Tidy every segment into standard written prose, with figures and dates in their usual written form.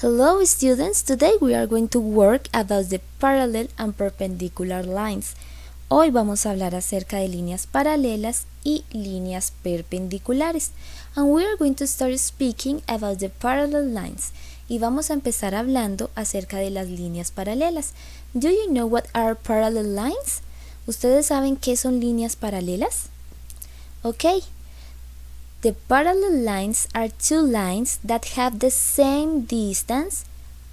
Hello students, today we are going to work about the parallel and perpendicular lines. Hoy vamos a hablar acerca de líneas paralelas y líneas perpendiculares. And we are going to start speaking about the parallel lines. Y vamos a empezar hablando acerca de las líneas paralelas. Do you know what are parallel lines? ¿Ustedes saben qué son líneas paralelas? Okay. The parallel lines are two lines that have the same distance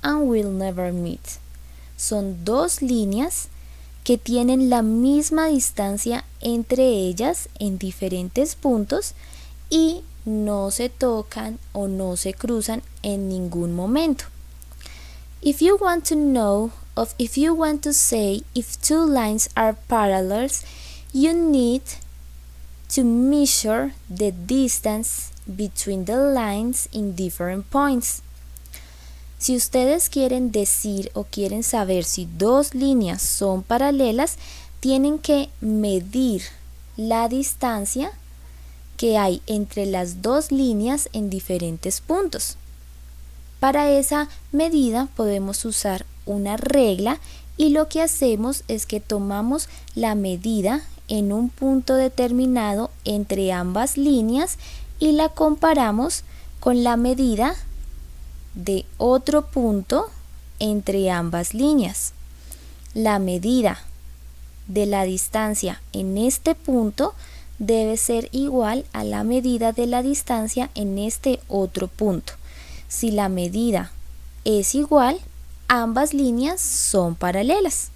and will never meet. Son dos líneas que tienen la misma distancia entre ellas en diferentes puntos y no se tocan o no se cruzan en ningún momento. If you want to say if two lines are parallels, you need to measure the distance between the lines in different points. Si ustedes quieren decir o quieren saber si dos líneas son paralelas, tienen que medir la distancia que hay entre las dos líneas en diferentes puntos. Para esa medida podemos usar una regla y lo que hacemos es que tomamos la medida en un punto determinado entre ambas líneas y la comparamos con la medida de otro punto entre ambas líneas. La medida de la distancia en este punto debe ser igual a la medida de la distancia en este otro punto. Si la medida es igual, ambas líneas son paralelas.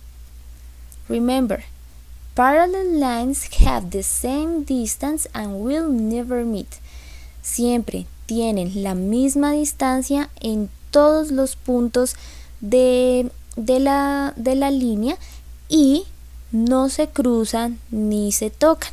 Remember, parallel lines have the same distance and will never meet. Siempre tienen la misma distancia en todos los puntos de la línea y no se cruzan ni se tocan.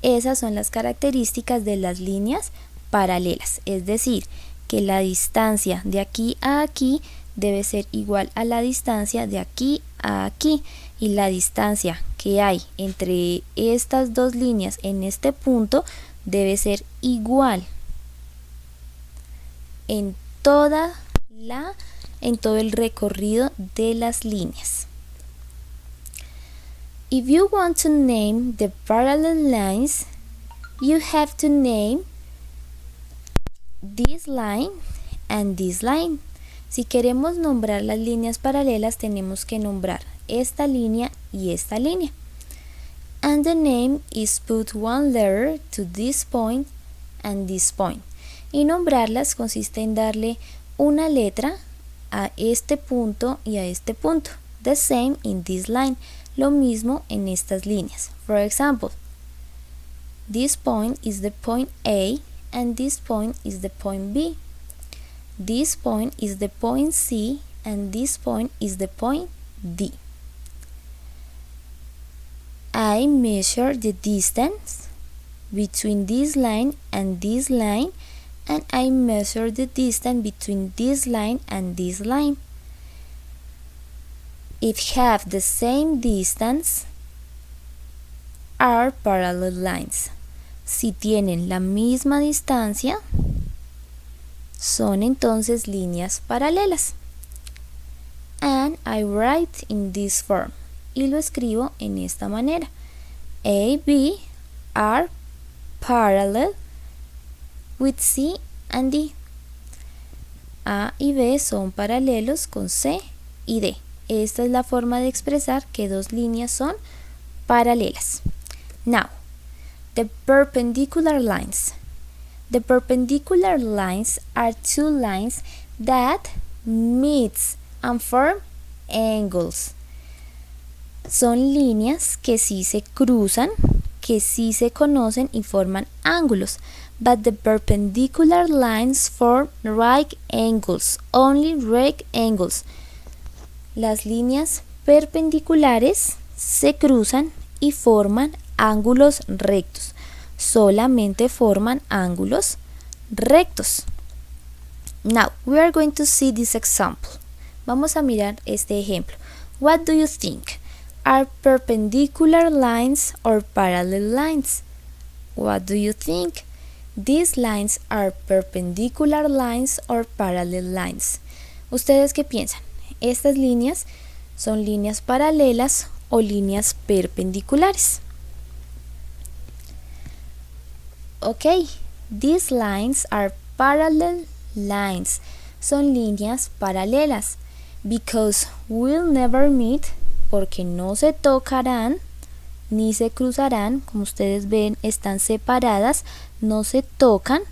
Esas son las características de las líneas paralelas, es decir, que la distancia de aquí a aquí debe ser igual a la distancia de aquí a aquí y la distancia que hay entre estas dos líneas en este punto debe ser igual en todo el recorrido de las líneas. If you want to name the parallel lines, you have to name this line and this line. Si queremos nombrar las líneas paralelas, tenemos que nombrar esta línea y esta línea. And the name is put one letter to this point and this point. Y nombrarlas consiste en darle una letra a este punto y a este punto. The same in this line. Lo mismo en estas líneas. For example, this point is the point A and this point is the point B. This point is the point C and this point is the point D. I measure the distance between this line and this line, and I measure the distance between this line and this line. If have the same distance, are parallel lines. Si tienen la misma distancia, son entonces líneas paralelas. And I write in this form. Y lo escribo en esta manera. A, B are parallel with C and D. A y B son paralelos con C y D. Esta es la forma de expresar que dos líneas son paralelas. Now, the perpendicular lines. The perpendicular lines are two lines that meet and form angles. Son líneas que sí se cruzan, que sí se conocen y forman ángulos. But the perpendicular lines form right angles, only right angles. Las líneas perpendiculares se cruzan y forman ángulos rectos. Solamente forman ángulos rectos. Now, we are going to see this example. Vamos a mirar este ejemplo. What do you think? Are perpendicular lines or parallel lines? What do you think? These lines are perpendicular lines or parallel lines? ¿Ustedes qué piensan? ¿Estas líneas son líneas paralelas o líneas perpendiculares? Okay, these lines are parallel lines. Son líneas paralelas. Because will never meet, porque no se tocarán ni se cruzarán. Como ustedes ven, están separadas, no se tocan.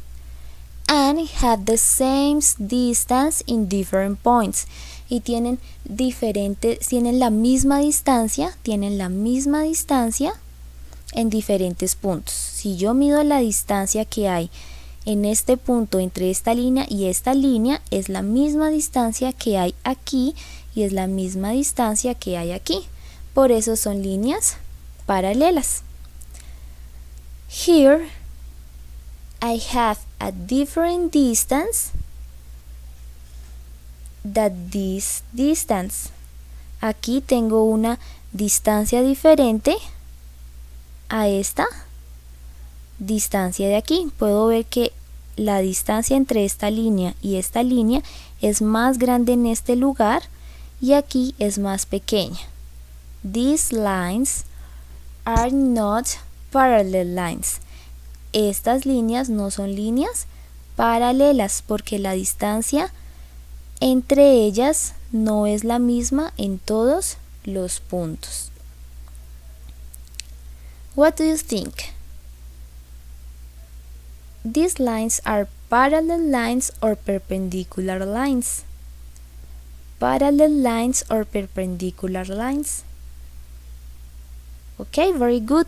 And have the same distance in different points. Y tienen la misma distancia, en diferentes puntos. Si yo mido la distancia que hay en este punto entre esta línea y esta línea, es la misma distancia que hay aquí y es la misma distancia que hay aquí. Por eso son líneas paralelas. Here I have a different distance than this distance. Aquí tengo una distancia diferente a esta distancia de aquí. Puedo ver que la distancia entre esta línea y esta línea es más grande en este lugar y aquí es más pequeña. These lines are not parallel lines. Estas líneas no son líneas paralelas porque la distancia entre ellas no es la misma en todos los puntos. What do you think? These lines are parallel lines or perpendicular lines? Parallel lines or perpendicular lines? Okay, very good.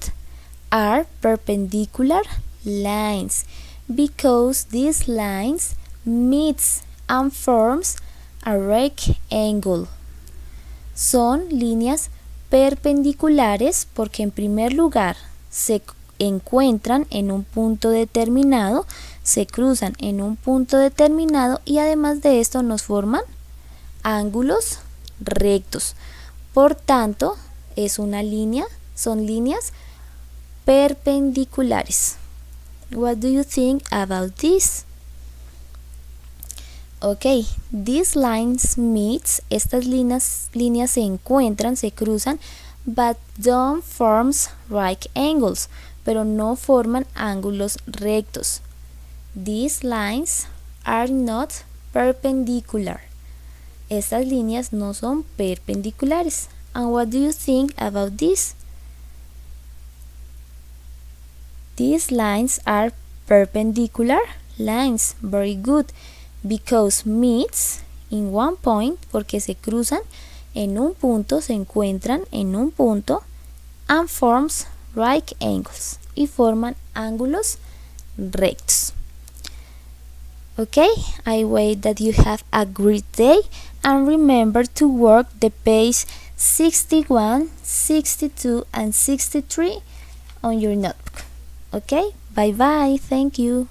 Are perpendicular lines because these lines meets and forms a rectangle. Son líneas perpendiculares porque en primer lugar se encuentran en un punto determinado, se cruzan en un punto determinado y además de esto nos forman ángulos rectos. Por tanto, son líneas perpendiculares. What do you think about this? Okay, these lines meet, estas líneas se encuentran, se cruzan, but don't forms right angles, pero no forman ángulos rectos. These lines are not perpendicular. Estas líneas no son perpendiculares. And what do you think about this? These lines are perpendicular lines. Very good. Because meets in one point, porque se cruzan en un punto, se encuentran en un punto, and forms right angles, y forman ángulos rectos. Okay, I wait that you have a great day and remember to work the page 61, 62 and 63 on your notebook. Okay, bye bye, thank you.